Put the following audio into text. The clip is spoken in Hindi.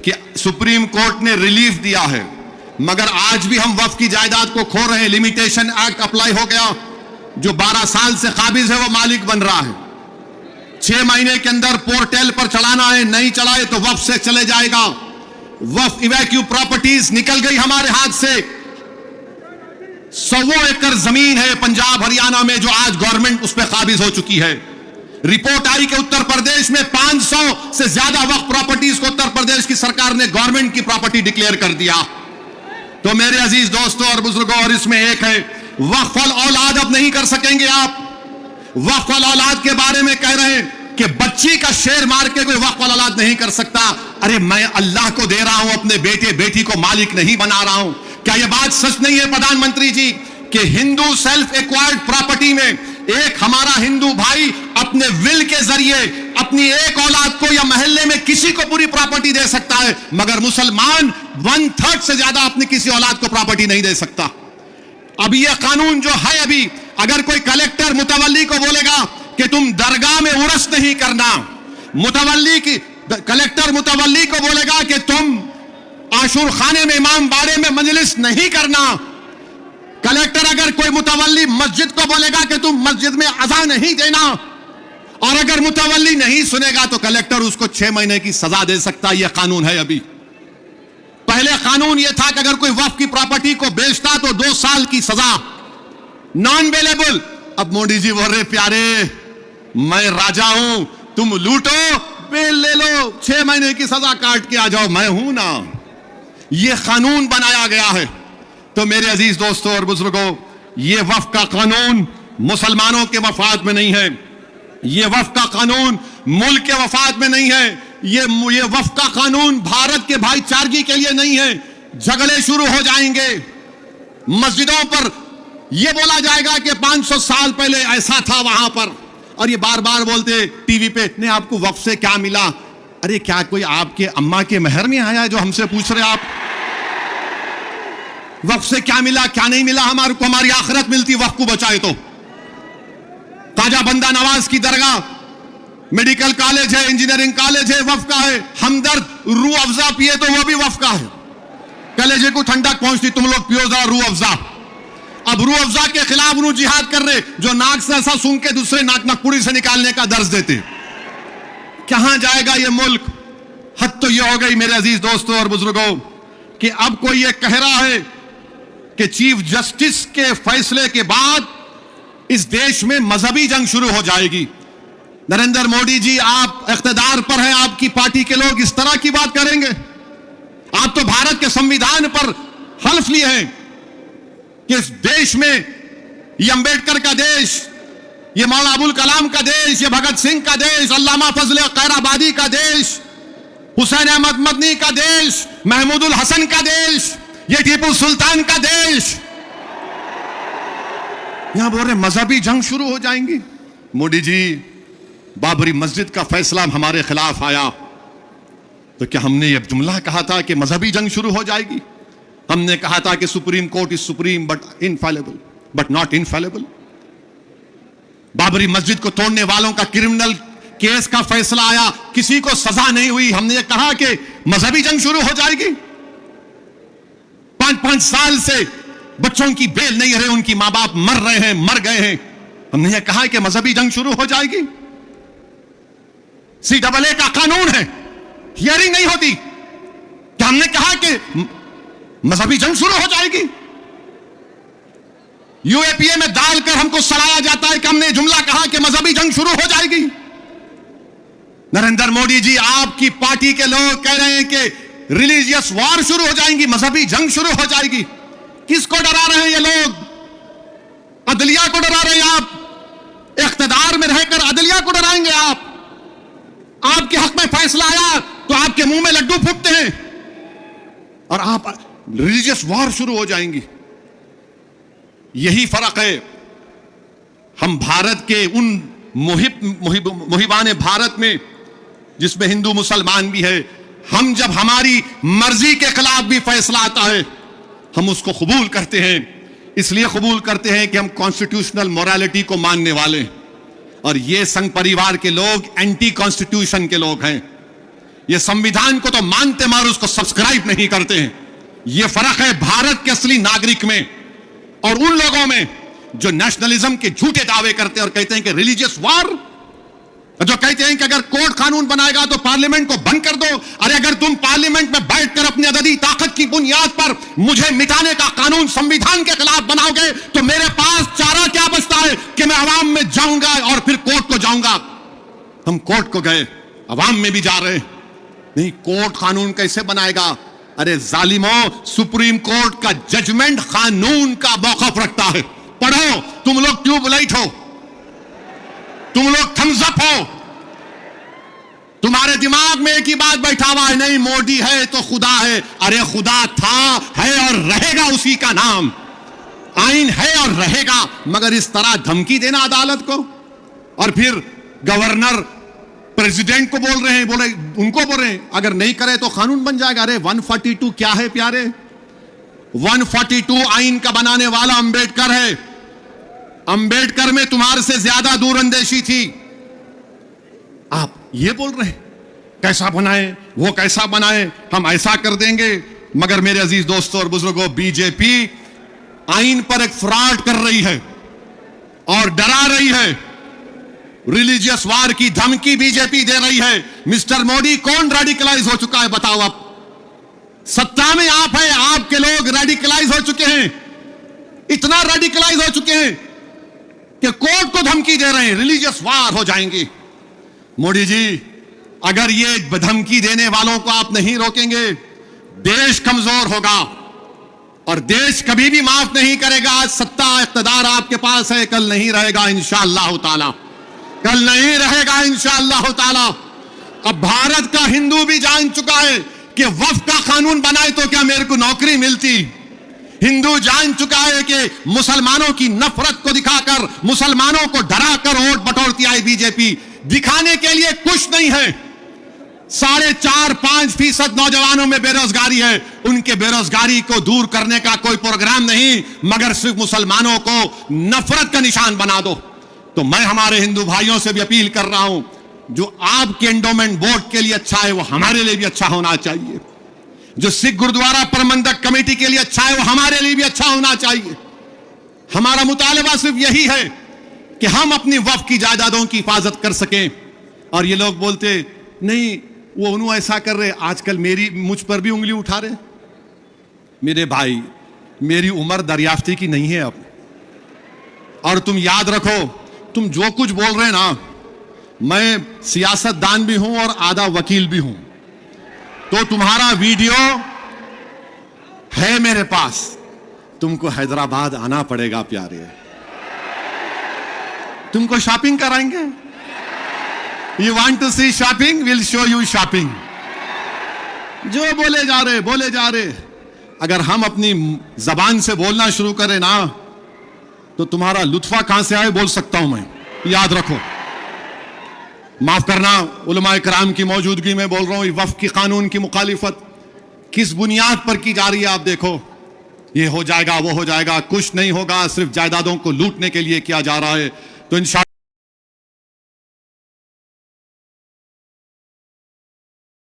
कि सुप्रीम कोर्ट ने रिलीफ दिया है, मगर आज भी हम वक्फ की जायदाद को खो रहे हैं। लिमिटेशन एक्ट अप्लाई हो गया, जो 12 साल से काबिज है वो मालिक बन रहा है। 6 महीने के अंदर पोर्टल पर चढ़ाना है, नहीं चढ़ाए तो वक्फ से चले जाएगा। वक्फ इवैक्यू प्रॉपर्टीज निकल गई हमारे हाथ से। 100 एकड़ जमीन है पंजाब हरियाणा में जो आज गवर्नमेंट उस पर काबिज हो चुकी है। रिपोर्ट आई कि उत्तर प्रदेश में 500 से ज्यादा वक्फ प्रॉपर्टीज को उत्तर प्रदेश की सरकार ने गवर्नमेंट की प्रॉपर्टी डिक्लेयर कर दिया। तो मेरे अजीज दोस्तों और बुजुर्गों, और इसमें एक है, वक्फ अल औलाद अब नहीं कर सकेंगे आप। वक्फ अल औलाद के बारे में कह रहे हैं कि बच्ची का शेर मार के कोई वक्फ अल औलाद नहीं कर सकता। अरे मैं अल्लाह को दे रहा हूं, अपने बेटे बेटी को मालिक नहीं बना रहा हूं। क्या यह बात सच नहीं है प्रधानमंत्री जी कि हिंदू सेल्फ एक्वायर्ड प्रॉपर्टी में एक हमारा हिंदू भाई अपने विल के जरिए अपनी एक औलाद को या मोहल्ले में किसी को पूरी प्रॉपर्टी दे सकता है, मगर मुसलमान 1/3 से ज्यादा अपनी किसी औलाद को प्रॉपर्टी नहीं दे सकता। अभी यह कानून जो है, अभी अगर कोई कलेक्टर मुतवल्ली को बोलेगा कि तुम दरगाह में उर्स नहीं करना, कलेक्टर मुतवल्ली को बोलेगा कि तुम आशूर खाने में इमाम बाड़े में मजलिस नहीं करना, कलेक्टर अगर कोई मुतवल्ली मस्जिद को बोलेगा कि तुम मस्जिद में अज़ान नहीं देना, और अगर मुतवल्ली नहीं सुनेगा तो कलेक्टर उसको 6 महीने की सजा दे सकता है। यह कानून है। अभी पहले कानून यह था कि अगर कोई वक्फ की प्रॉपर्टी को बेचता तो 2 साल की सजा, नॉन बेलेबल। अब मोदी जी बोल रहे, प्यारे मैं राजा हूं, तुम लूटो बेल ले लो, 6 महीने की सजा काट के आ जाओ, मैं हूं ना। यह कानून बनाया गया है। तो मेरे अजीज दोस्तों और बुजुर्गों, यह वक्फ का कानून मुसलमानों के मफाद में नहीं है, यह वक्फ का कानून मुल्क के मफाद में नहीं है, यह वक्फ का कानून भारत के भाईचारगी के लिए नहीं है। झगड़े शुरू हो जाएंगे, मस्जिदों पर यह बोला जाएगा कि 500 साल पहले ऐसा था वहां पर, और ये बार बार बोलते टीवी पे, ने आपको वक्फ से क्या मिला? अरे क्या कोई आपके अम्मा के महर में आया जो हमसे पूछ रहे आप वक्फ से क्या मिला क्या नहीं मिला? हमारे को हमारी आखिरत मिलती वक्फ को बचाए तो। ताजा बंदा नवाज की दरगाह मेडिकल कॉलेज है, इंजीनियरिंग कॉलेज है, वक्फ का है। हमदर्द रूह अफजा पिए तो वो भी वक्फ का है। कलेजे को ठंडक पहुंचती, तुम लोग पियो जरा रूह अफजा। अब रूह अफजा के खिलाफ उन्होंने जिहाद कर रहे जो नाक से ऐसा सूंघ के दूसरे नाक नकपुड़ी से निकालने का दर्ज देते। कहां जाएगा ये मुल्क? हद तो ये हो गई मेरे अजीज दोस्तों और बुजुर्गों कि अब कोई ये कह रहा है कि चीफ जस्टिस के फैसले के बाद इस देश में मजहबी जंग शुरू हो जाएगी। नरेंद्र मोदी जी, आप इख्तिदार पर हैं, आपकी पार्टी के लोग इस तरह की बात करेंगे? आप तो भारत के संविधान पर हल्फ लिए हैं कि इस देश में ये अंबेडकर का देश, ये मौलाना अबुल कलाम का देश, ये भगत सिंह का देश, अल्लामा फजल खैराबादी का देश, हुसैन अहमद मदनी का देश, महमूदुल हसन का देश, ये टीपू सुल्तान का देश। यहां बोल रहे मजहबी जंग शुरू हो जाएंगी। मोदी जी, बाबरी मस्जिद का फैसला हमारे खिलाफ आया तो क्या हमने यह जुमला कहा था कि मजहबी जंग शुरू हो जाएगी? हमने कहा था कि supreme court is supreme but infallible, but not infallible. Babri मस्जिद को तोड़ने वालों का क्रिमिनल केस का फैसला आया, किसी को सजा नहीं हुई, हमने कहा कि मजहबी जंग शुरू हो जाएगी। 5-5 साल से बच्चों की बेल नहीं रहे, उनकी मां बाप मर रहे हैं, मर गए हैं, हमने यह कहा कि मजहबी जंग शुरू हो जाएगी। CAA का कानून है, हियरिंग नहीं होती, क्या हमने कहा कि मजहबी जंग शुरू हो जाएगी? UAPA में डालकर हमको सड़ाया जाता है कि हमने जुमला कहा कि मजहबी जंग शुरू हो जाएगी। नरेंद्र मोदी जी, आपकी पार्टी के लोग कह रहे हैं कि रिलीजियस वॉर शुरू हो जाएंगी, मजहबी जंग शुरू हो जाएगी। किसको डरा रहे हैं ये लोग? अदलिया को डरा रहे हैं आप। इख्तिदार में रहकर अदलिया को डराएंगे आप? आपके हक में फैसला आया तो आपके मुंह में लड्डू फूटते हैं और आप रिलीजियस वॉर शुरू हो जाएंगी। यही फर्क है हम भारत के उन मुहिबान भारत में जिसमें हिंदू मुसलमान भी है। हम जब हमारी मर्जी के खिलाफ भी फैसला आता है हम उसको कबूल करते हैं। इसलिए कबूल करते हैं कि हम कॉन्स्टिट्यूशनल मोरालिटी को मानने वाले हैं, और ये संघ परिवार के लोग एंटी कॉन्स्टिट्यूशन के लोग हैं। ये संविधान को तो मानते मगर उसको सब्सक्राइब नहीं करते हैं। ये फर्क है भारत के असली नागरिक में और उन लोगों में जो नेशनलिज्म के झूठे दावे करते हैं और कहते हैं कि रिलीजियस वार, जो कहते हैं कि अगर कोर्ट कानून बनाएगा तो पार्लियामेंट को बंद कर दो। अरे अगर तुम पार्लियामेंट में बैठकर अपनी अददी ताकत की बुनियाद पर मुझे मिटाने का कानून संविधान के खिलाफ बनाओगे तो मेरे पास चारा क्या बचता है कि मैं अवाम में जाऊंगा और फिर कोर्ट को जाऊंगा। हम कोर्ट को गए, अवाम में भी जा रहे नहीं। कोर्ट कानून कैसे बनाएगा? अरे जालिमों, सुप्रीम कोर्ट का जजमेंट कानून का मौकफ रखता है। पढ़ो, तुम लोग ट्यूबलाइट हो, तुम लोग थम्स अप हो, तुम्हारे दिमाग में एक ही बात बैठा हुआ है, नहीं मोदी है तो खुदा है। अरे खुदा था, है और रहेगा उसी का नाम। आइन है और रहेगा, मगर इस तरह धमकी देना अदालत को और फिर गवर्नर प्रेसिडेंट को बोल रहे हैं, उनको बोल रहे हैं अगर नहीं करे तो कानून बन जाएगा। अरे 142 क्या है प्यारे? 142 आइन का बनाने वाला अंबेडकर है। अंबेडकर में तुम्हारे से ज्यादा दूरअंदेशी थी। आप ये बोल रहे हैं कैसा बनाए, वो कैसा बनाए, हम ऐसा कर देंगे। मगर मेरे अजीज दोस्तों और बुजुर्गों, बीजेपी आइन पर एक फ्रॉड कर रही है और डरा रही है। रिलीजियस वार की धमकी बीजेपी दे रही है। मिस्टर मोदी, कौन रेडिकलाइज हो चुका है बताओ? आप सत्ता में आप हैं, आपके लोग रेडिकलाइज हो चुके हैं, इतना रेडिकलाइज हो चुके हैं कि कोर्ट को धमकी दे रहे हैं, रिलीजियस वार हो जाएंगी। मोदी जी, अगर ये धमकी देने वालों को आप नहीं रोकेंगे, देश कमजोर होगा और देश कभी भी माफ नहीं करेगा। आज सत्ता इख्तिदार आपके पास है, कल नहीं रहेगा इंशाअल्लाह ताला, कल नहीं रहेगा इंशाअल्लाह ताला। अब भारत का हिंदू भी जान चुका है कि वक्फ का कानून बनाए तो क्या मेरे को नौकरी मिलती। हिंदू जान चुका है कि मुसलमानों की नफरत को दिखाकर, मुसलमानों को डराकर वोट बटोरती आई बीजेपी। दिखाने के लिए कुछ नहीं है। 4.5-5% नौजवानों में बेरोजगारी है, उनके बेरोजगारी को दूर करने का कोई प्रोग्राम नहीं, मगर सिर्फ मुसलमानों को नफरत का निशान बना दो। तो मैं हमारे हिंदू भाइयों से भी अपील कर रहा हूं, जो आपके एंडोमेंट बोर्ड के लिए अच्छा है वो हमारे लिए भी अच्छा होना चाहिए। जो सिख गुरुद्वारा प्रबंधक कमेटी के लिए अच्छा है वो हमारे लिए भी अच्छा होना चाहिए। हमारा मुतालबा सिर्फ यही है कि हम अपनी वक्फ की जायदादों की हिफाजत कर सकें। और ये लोग बोलते नहीं वो उन्होंने ऐसा कर रहे, आजकल मुझ पर भी उंगली उठा रहे। मेरे भाई, मेरी उम्र दरियाफ्ती की नहीं है अब। और तुम याद रखो, तुम जो कुछ बोल रहे हैं ना, मैं सियासतदान भी हूं और आधा वकील भी हूं। तो तुम्हारा वीडियो है मेरे पास, तुमको हैदराबाद आना पड़ेगा प्यारे, तुमको शॉपिंग कराएंगे। You want to see shopping, will show you shopping. जो बोले जा रहे। अगर हम अपनी जबान से बोलना शुरू करें ना तो तुम्हारा लुत्फा कहां से आए बोल सकता हूं मैं, याद रखो। माफ करना, उलमाए कराम की मौजूदगी में बोल रहा हूं। वक्फ की कानून की मुखालिफत किस बुनियाद पर की जा रही है आप देखो। ये हो जाएगा, वो हो जाएगा, कुछ नहीं होगा, सिर्फ जायदादों को लूटने के लिए किया जा रहा है। तो इंशाअल्लाह